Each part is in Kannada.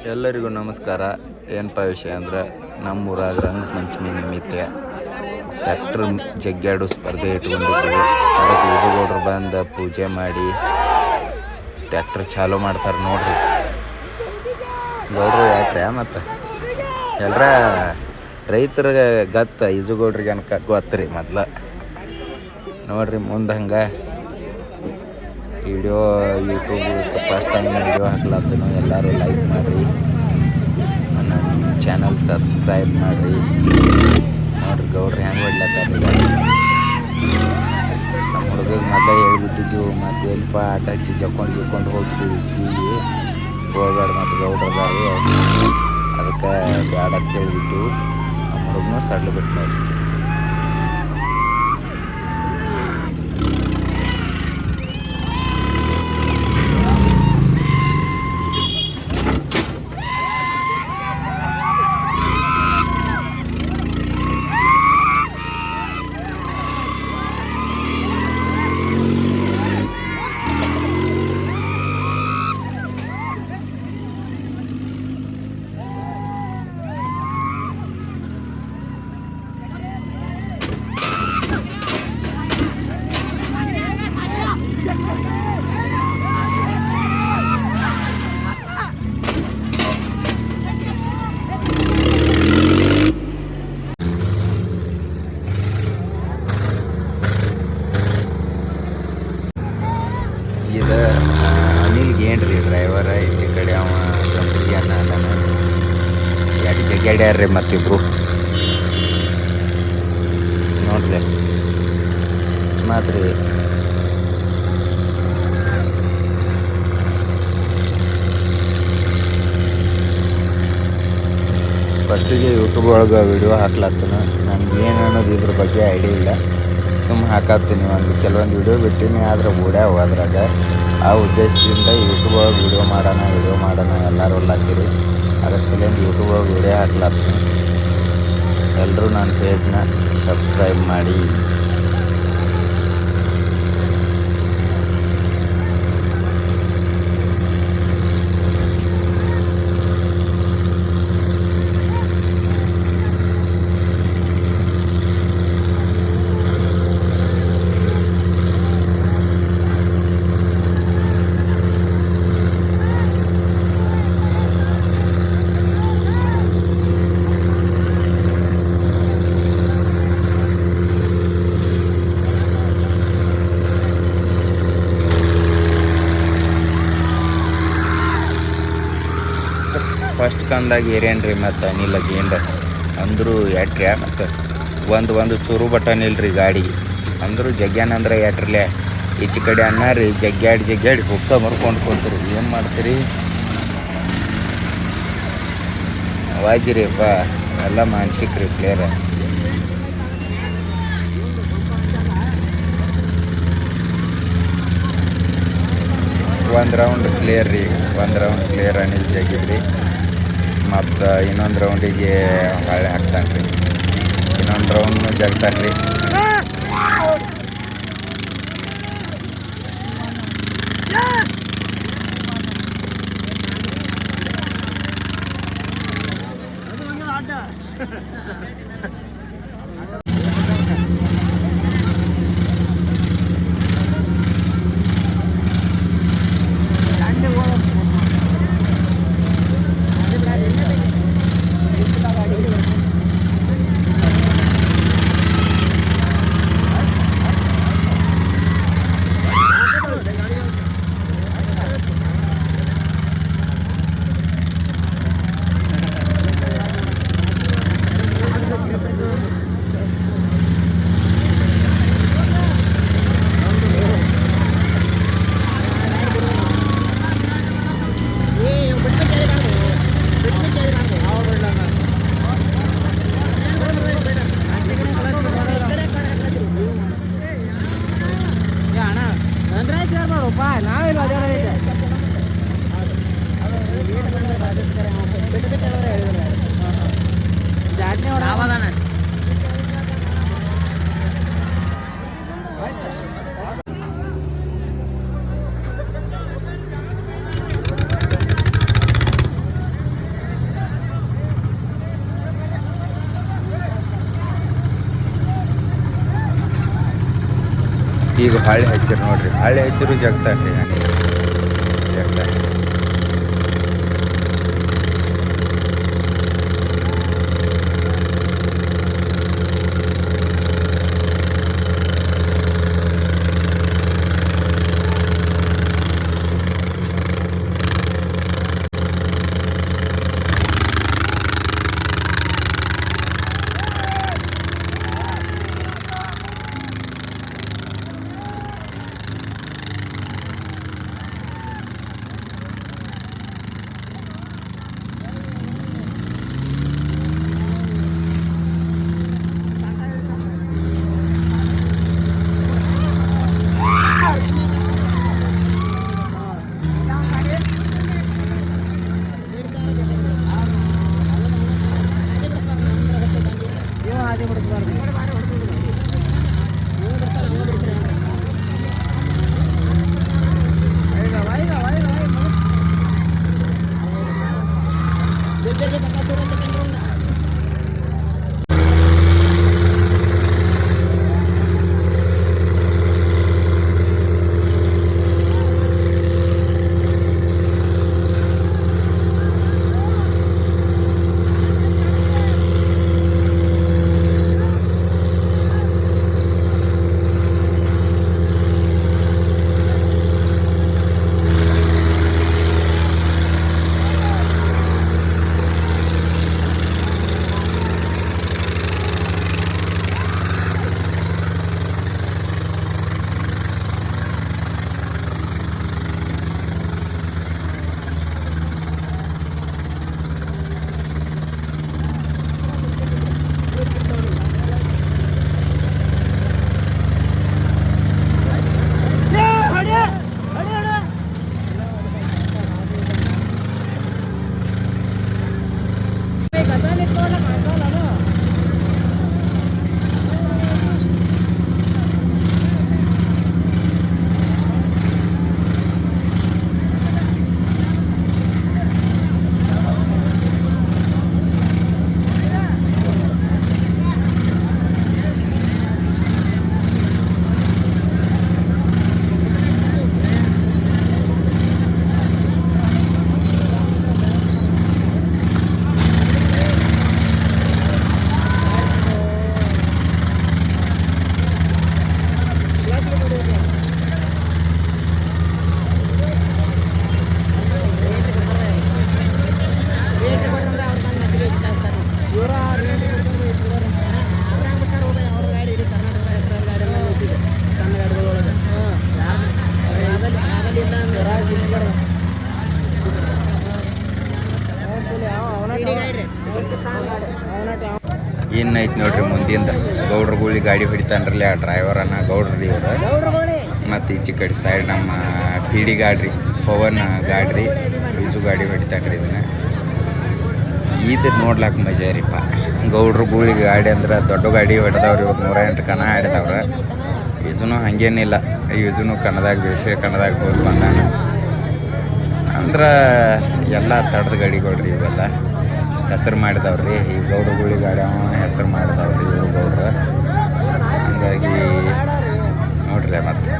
ಎಲ್ಲರಿಗೂ ನಮಸ್ಕಾರ. ಏನಪ್ಪ ವಿಷಯ ಅಂದ್ರೆ ನಮ್ಮೂರಾಗ ರಂಗಪಂಚಮಿ ನಿಮಿತ್ತ ಟ್ರ್ಯಾಕ್ಟರ್ ಜಗ್ಗಾಡು ಸ್ಪರ್ಧೆ ಇಟ್ಕೊಂಡಿದ್ದೀವಿ. ಅದಕ್ಕೆ ವಿಜುಗೌಡರು ಬಂದು ಪೂಜೆ ಮಾಡಿ ಟ್ರ್ಯಾಕ್ಟರ್ ಚಾಲೂ ಮಾಡ್ತಾರೆ ನೋಡ್ರಿ. ಗೌಡ್ರು ಯಾಕ್ರೆ ಮತ್ತು ಎಲ್ಲರ ರೈತರಿಗೆ ಗತ್ತ ಈಜುಗೌಡ್ರಿಗೆ ಅನ್ಕ ಗೊತ್ತು ರೀ ಮೊದ್ಲು ನೋಡ್ರಿ. ಮುಂದೆ ಹಂಗೆ video YouTube first time video ಹಾಕ್ಲತ್ತನು. ಎಲ್ಲರೂ ಲೈಕ್ ಮಾಡಿರಿ, ನಮ್ಮ ಚಾನಲ್ ಸಬ್ಸ್ಕ್ರೈಬ್ ಮಾಡಿರಿ. ನೋಡ್ರಿ ಗೌಡ್ರಿ ಹೆಂಗೆ ಹೊಡ್ಲತ್ತಾರ. ನಮ್ಮ ಹುಡುಗರಿಗೆ ಮೊದಲೇ ಹೇಳ್ಬಿಟ್ಟಿದ್ದು, ಮತ್ತು ಎಲ್ಪ ಆಟ ಹಚ್ಚಿ ಜಕ್ಕೊಂಡು ಹೋಗ್ತೀವಿ ಹೋಗ್ಬೇಡ ಮತ್ತು ಗೌಡ್ರದಾರಿ ಅದಕ್ಕೆ ಬ್ಯಾಡ ಅಂತ ಹೇಳ್ಬಿಟ್ಟು ನಮ್ಮ ಹುಡುಗನೂ ಸಡ್ಲು ಬಿಟ್ಟು ನೋಡ್ರಿ. ಇದು ಅನಿಲ್ಗೆ ಏನ್ರಿ ಡ್ರೈವರ, ಈಚೆ ಕಡೆ ಅವ ಕಂಪ್ನಿ ಅನ್ನ ಅದಾನ. ಎರಡು ಜಗ್ಗಾಡ್ಯಾರ್ರಿ ಮತ್ತಿಬ್ರು ನೋಡ್ರಿ. ಮಾತ್ರಿ ಫಸ್ಟಿಗೆ ಯೂಟ್ಯೂಬ್ ಒಳಗೆ ವಿಡಿಯೋ ಹಾಕ್ಲತ್ತನ. ನನಗೆ ಏನು ಅನ್ನೋದು ಇದ್ರ ಬಗ್ಗೆ ಐಡಿಯಾ ಇಲ್ಲ, ಸುಮ್ಮನೆ ಹಾಕಾತ್ತೀನಿ. ಕೆಲವೊಂದು ವಿಡಿಯೋ ಬಿಟ್ಟಿನಿ, ಆದ್ರೆ ಓಡ್ಯಾವ ಅದ್ರಾಗ. ಆ ಉದ್ದೇಶದಿಂದ ಯೂಟ್ಯೂಬ್ ಒಳಗೆ ವಿಡಿಯೋ ಮಾಡೋಣ ಎಲ್ಲರೂ ಒಲ್ಲಾತೀರಿ. ಅದ್ರ ಸಲಿಂದ ಯೂಟ್ಯೂಬ್ ಒಳಗೆ ವಿಡಿಯೋ ಹಾಕ್ಲತ್ತೀನಿ. ಎಲ್ಲರೂ ನನ್ನ ಪೇಜ್ನ ಸಬ್ಸ್ಕ್ರೈಬ್ ಮಾಡಿ. ಫಸ್ಟ್ ಕಂದಾಗ ಏರೇನ್ರಿ ಮತ್ತು ಅನಿಲ ಗೇಂಡ ಅಂದರೂ ಎಟ್ರಿ. ಮತ್ತು ಒಂದು ಚೂರು ಬಟನ್ ಇಲ್ರಿ ಗಾಡಿಗೆ ಅಂದರೂ ಜಗ್ಯಾನಂದ್ರೆ ಎಟ್ರಲೆ. ಈಚೆ ಕಡೆ ಅನ್ನ ರೀ ಜಗ್ಗಾಡಿ ಹುಕ್ಕ ಮರ್ಕೊಂಡು ಕೊಡ್ತೀರಿ. ಏನು ಮಾಡ್ತೀರಿ ವಾಜಿರಿಪ್ಪ, ಎಲ್ಲ ಮಾನ್ಸಿಕ್ ರೀ ಪ್ಲೇಯರ್. ಒಂದು ರೌಂಡ್ ಕ್ಲಿಯರ್ ರೀ, ಒಂದು ರೌಂಡ್ ಕ್ಲಿಯರ್ ಅನಿಲ್ ಜಗಿದ್ರಿ. ಮತ್ತು ಇನ್ನೊಂದು ರೌಂಡಿಗೆ ಹೊಳ್ಳೆ ಹಾಕ್ತಾನೆ ರೀ, ಇನ್ನೊಂದು ರೌಂಡ್ನು ಜಗ್ತಾನೆ ರೀ. ಈಗ ಹಾಳೆ ಹಚ್ಚಿರು ನೋಡ್ರಿ, ಹಾಳೆ ಹಚ್ಚಿರು ಜಗ್ತಾರ್ರಿ ಜಗ್ತಾರ. ಏನೈತಿ ನೋಡ್ರಿ ಮುಂದಿಂದ ಗೌಡ್ರಗುಳಿ ಗಾಡಿ ಹೊಡಿತಾನ್ರಲ್ಲ ಆ ಡ್ರೈವರನ್ನ ಗೌಡ್ರಿ ಇವರು. ಮತ್ತು ಈಚೆ ಕಡೆ ಸೈಡ್ ನಮ್ಮ ಪಿ ಡಿ ಗಾಡ್ರಿ ಪವನ್ ಗಾಡ್ರಿ ಈಜು ಗಾಡಿ ಹೊಡಿತಾನ್ರಿ ಇದನ್ನ. ಇದು ನೋಡ್ಲಾಕ ಮಜಾ ರೀಪ್ಪ. ಗೌಡ್ರಗುಳಿ ಗಾಡಿ ಅಂದ್ರೆ ದೊಡ್ಡ ಗಾಡಿ ಹೊಡೆದವ್ರು ಇವತ್ತು 108 ಕಣ ಆಡಿದವ್ರು. ಈಜುನು ಹಂಗೇನಿಲ್ಲ, ಈಜುನು ಕನ್ನದಾಗ ಬೇಸಿಗೆ ಕನ್ನದಾಗ ಹೋಗಿ ಬಂದಾನ ಅಂದ್ರೆ ಎಲ್ಲ ತಡ್ದ ಗಾಡಿಗಳ್ರಿ ಇವೆಲ್ಲ ಹೆಸರು ಮಾಡಿದವ್ರಿ. ಈ ಗೌಡ್ರಗುಳಿ ಗಾಡಿ ಹೆಸರು ಮಾಡಿದವ್ರಿ ಇವರು ಗೌಡ್ರ. ಹೀಗಾಗಿ ನೋಡ್ರಿ ಮತ್ತೆ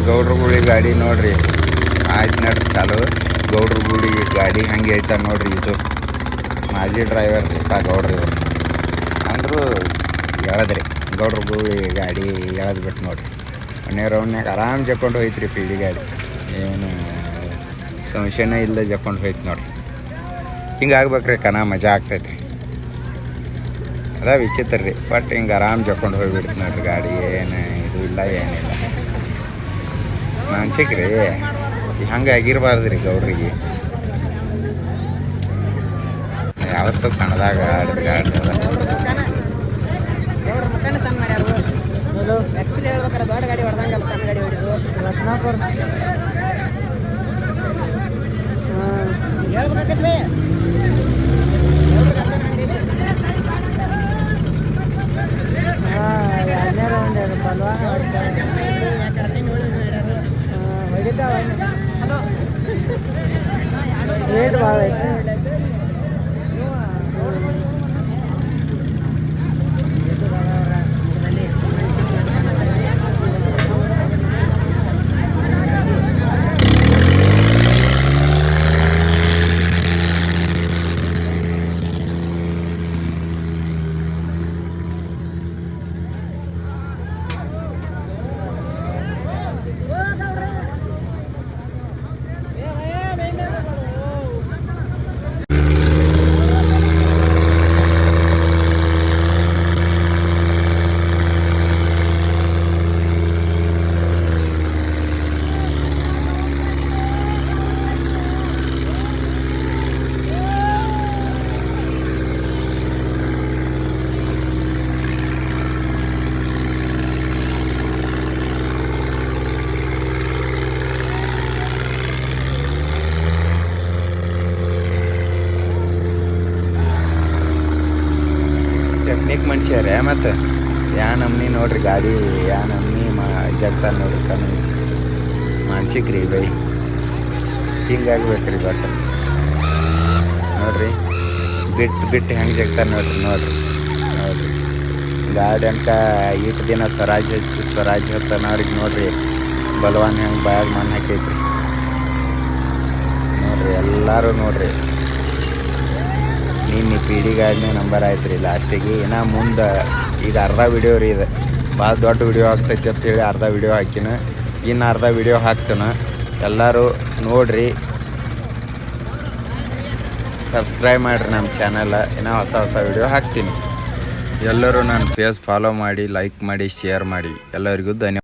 ಗೌಡ್ರಗುಳಿ ಗಾಡಿ ನೋಡ್ರಿ ಆಯ್ತು ನಡ್ರಿ ಚಾಲು. ಗೌಡ್ರಗುಳಿ ಗಾಡಿ ಹಂಗೆ ಹೇಳ್ತಾರೆ ನೋಡ್ರಿ. ಇದು ಮಾಜಿ ಡ್ರೈವರ್ ರೀಪ ಗೌಡ್ರಿ ಇವರು. ಅಂದರೂ ಎಳದ್ರಿ ಗೌಡ್ರಗುಳಿ ಗಾಡಿ ಎಳೆದು ಬಿಟ್ಟು ನೋಡ್ರಿ. ಮನೆ ರೌಂಡ್ನಾಗ ಆರಾಮ್ ಜಕ್ಕೊಂಡು ಹೋಯ್ತು ರೀ ಪಿ ಡಿ ಗಾಡಿ. ಏನು ಸಂಶಯನೇ ಇಲ್ಲದೆ ಜಕ್ಕೊಂಡು ಹೋಯ್ತು ನೋಡ್ರಿ. ಹಿಂಗೆ ಆಗ್ಬೇಕ್ರಿ ಕನ ಮಜಾ ಆಗ್ತೈತ್ರಿ. ಅದ ವಿಚಿತ್ರ ರೀ. ಬಟ್ ಹಿಂಗೆ ಆರಾಮ್ ಜಕ್ಕೊಂಡು ಹೋಗ್ಬಿಡ್ತು ನೋಡ್ರಿ ಗಾಡಿ. ಏನು ಇದು ಇಲ್ಲ ಏನಿಲ್ಲ ಮಾನ್ಸಿಕ್ ರೀ. ಹಂಗೆ ಆಗಿರ್ಬಾರ್ದು ರೀ ಗೌಡ್ರಿಗೆ. ಯಾವತ್ತೂ ಕಣದಾಗ ಆಡಿದ ಗಾಡಿ ಅದ. ಆ್ಯಕ್ಚುಲಿ ಹೇಳ್ಬೇಕಾರೆ ದೊಡ್ಡ ಗಾಡಿ ಹೊಡೆದಂಗಲ್ಲ ಸಣ್ಣ ಗಾಡಿ ಹೊಡಿದು ರತ್ನಾಪುರ ಹೇಳ್ಬೇಕಾಗತ್ವಿ ಎರಡನೇ ರೌಂಡ್ ಬಲ್ವಾ ಹೊಡಿತಾವ ರೇಟ್ ಭಾಳ ಐತೆ. ಟೆಕ್ನಿಕ್ ಮನುಷ್ಯರೇ ಮತ್ತು ನಮ್ನಿ ನೋಡ್ರಿ ಗಾಡಿ ನಮ್ನಿ ಜಗ್ತಾರ ನೋಡ್ರಿ ಕಣ್ಣು ಮಾನ್ಸಿಕ್ ರೀ ಬೈ ಹಿಂಗಾಗ್ಬೇಕ್ರಿ ಬಟ್ ನೋಡ್ರಿ ಬಿಟ್ಟು ಹೆಂಗೆ ಜಗ್ತಾರ ನೋಡ್ರಿ ನೋಡ್ರಿ ಗಾಡಿ ಅಂತ ಇಷ್ಟು ದಿನ ಸ್ವರಾಜ್ ಹೊತ್ತನವ್ರಿಗೆ ನೋಡ್ರಿ ಬಲವಾನ್ ಹೆಂಗೆ ಬಾಯಾಗ ಮಣ್ಣು ಹಾಕೈತ್ರಿ ನೋಡ್ರಿ ಎಲ್ಲರೂ ನೋಡ್ರಿ ನಿನ್ನೆ ಪಿ ಡಿ ಗಾಡಿನೇ ನಂಬರ್ ಆಯ್ತು ರೀ ಲಾಸ್ಟಿಗೆ ಇನ್ನು ಮುಂದೆ ಈಗ ಅರ್ಧ ವಿಡಿಯೋ ರೀ ಇದು ಭಾಳ ದೊಡ್ಡ ವಿಡಿಯೋ ಆಗ್ತೈತಿ ಅಂತೇಳಿ ಅರ್ಧ ವಿಡಿಯೋ ಹಾಕಿನ ಇನ್ನು ಅರ್ಧ ವಿಡಿಯೋ ಹಾಕ್ತಾನೆ ಎಲ್ಲರೂ ನೋಡ್ರಿ ಸಬ್ಸ್ಕ್ರೈಬ್ ಮಾಡಿರಿ ನಮ್ಮ ಚಾನಲ್ ಇನ್ನೂ ಹೊಸ ವಿಡಿಯೋ ಹಾಕ್ತೀನಿ. ಎಲ್ಲರೂ ನನ್ನ ಪೇಜ್ ಫಾಲೋ ಮಾಡಿ ಲೈಕ್ ಮಾಡಿ ಶೇರ್ ಮಾಡಿ ಎಲ್ಲರಿಗೂ ಧನ್ಯವಾದ.